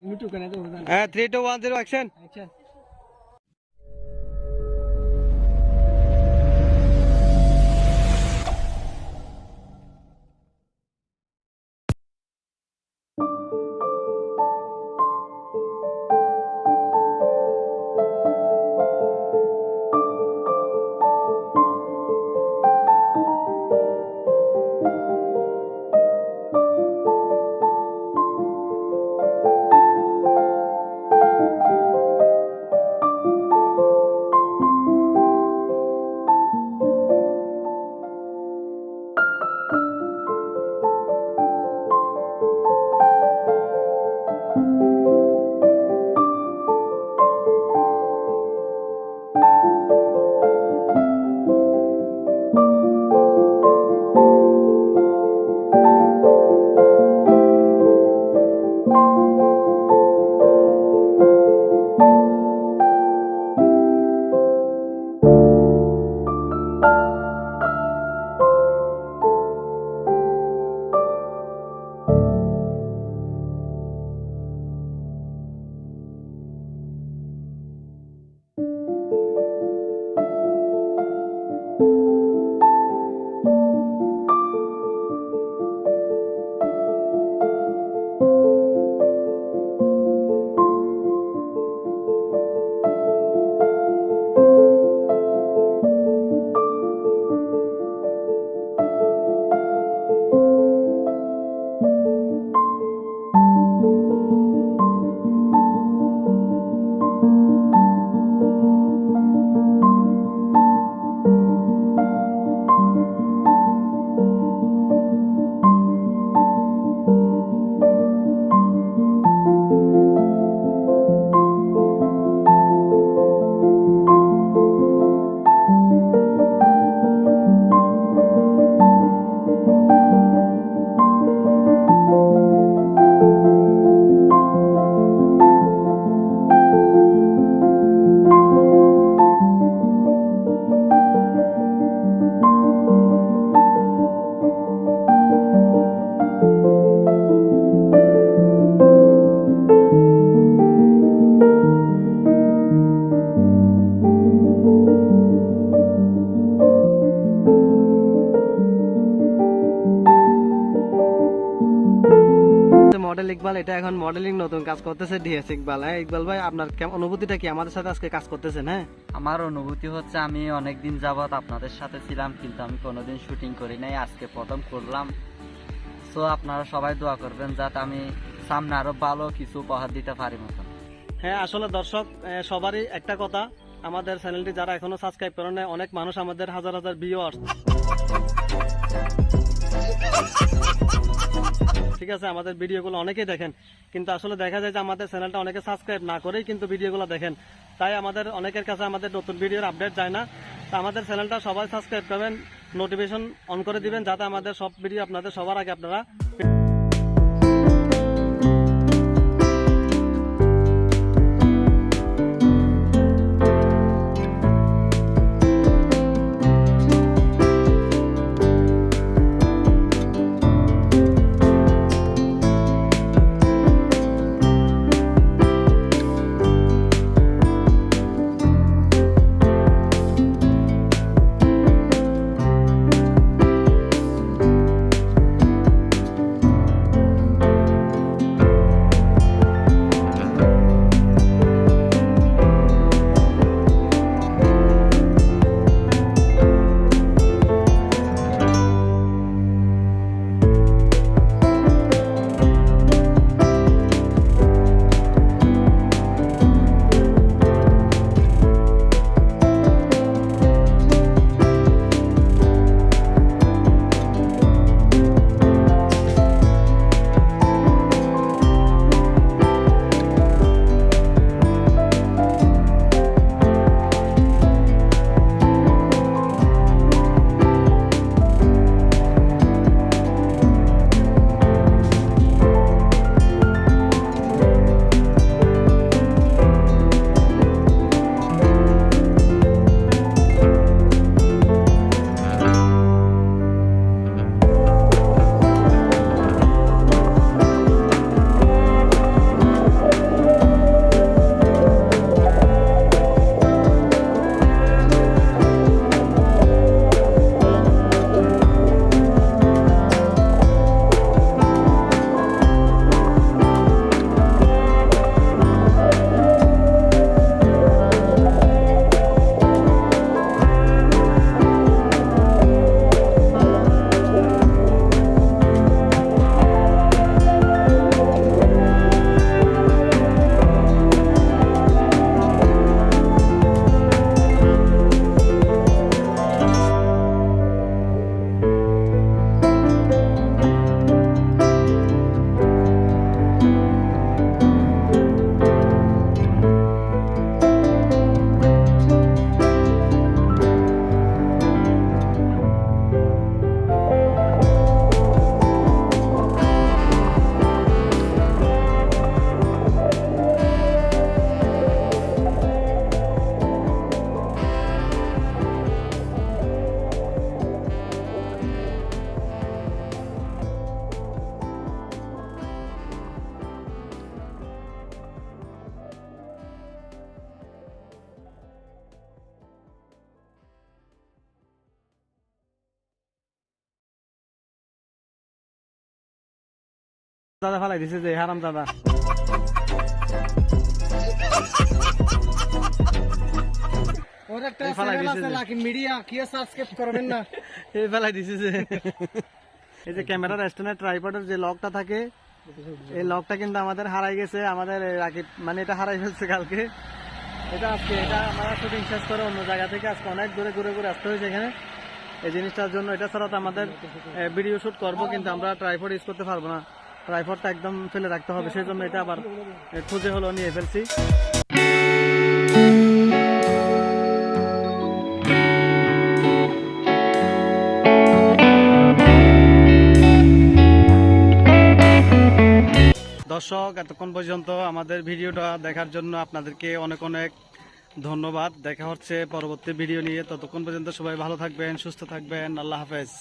3 2 1 0 action. Model Iqbal এটা এখন modelling নতুন কাজ করতেছে ডিএস ইকবাল। হ্যাঁ ইকবাল ভাই, আপনার অনুভূতিটা কি আমাদের সাথে আজকে কাজ করতেছেন? হ্যাঁ, আমার অনুভূতি হচ্ছে আমি অনেকদিন যাবত আপনাদের সাথে ছিলাম, কিন্তু আমি কোনোদিন শুটিং করি নাই, আজকে প্রথম করলাম। সো আপনারা সবাই দোয়া করবেন যাতে আমি সামনে আরো ভালো কিছু উপহার দিতে পারি মতন। হ্যাঁ, আসলে দর্শক সবারই একটা কথা, আমাদের চ্যানেলটি যারা এখনো সাবস্ক্রাইব করেন নাই, অনেক মানুষ আমাদের হাজার হাজার ভিউয়ার্স, ঠিক আছে, আমাদের ভিডিওগুলো অনেকেই দেখেন, কিন্তু আসলে দেখা যায় যে আমাদের চ্যানেলটা অনেকে সাবস্ক্রাইব না করেই কিন্তু ভিডিওগুলো দেখেন, তাই আমাদের অনেকের কাছে আমাদের নতুন ভিডিওর আপডেট যায় না। তা আমাদের চ্যানেলটা সবাই সাবস্ক্রাইব করবেন, নোটিফিকেশন অন করে দিবেন যাতে আমাদের সব ভিডিও আপনাদের সবার আগে আপনারা দাদা ফালাই দিছে যে হারাম দাদা। ওর একটা এই ফালাই চ্যানেল দিছে আছে যে। লাকি মিডিয়া, কি সাবস্ক্রাইব করবেন না? এই ফেলাই দিছে যে। এই যে ক্যামেরার স্ট্যান্ডের ট্রাইপডের যে লকটা থাকে, এই লকটা কিন্তু আমাদের হারাই গেছে। আমাদের রাকিব মানে এটা হারাই ফেলছে কালকে। এটা আজকে এটা আমরা শুটিং শেষ করে অন্য জায়গা থেকে আজকে অনেক দূরে ঘুরে ঘুরে আসতে হয়েছে এখানে এই জিনিসটার জন্য। এটা ছাড়া তো আমাদের ভিডিও শুট করবো, কিন্তু আমরা ট্রাইপড ইউজ করতে পারবো না। ট্রাইপডটা একদম ফেলে রাখতে হবে, সেই জন্য এটা আবার খুঁজে হলো নিয়ে ফেলছি। দর্শক, এতক্ষণ পর্যন্ত আমাদের ভিডিওটা দেখার জন্য আপনাদেরকে অনেক অনেক ধন্যবাদ। দেখা হচ্ছে পরবর্তী ভিডিও নিয়ে। ততক্ষণ পর্যন্ত সবাই ভালো থাকবেন, সুস্থ থাকবেন। আল্লাহ হাফেজ।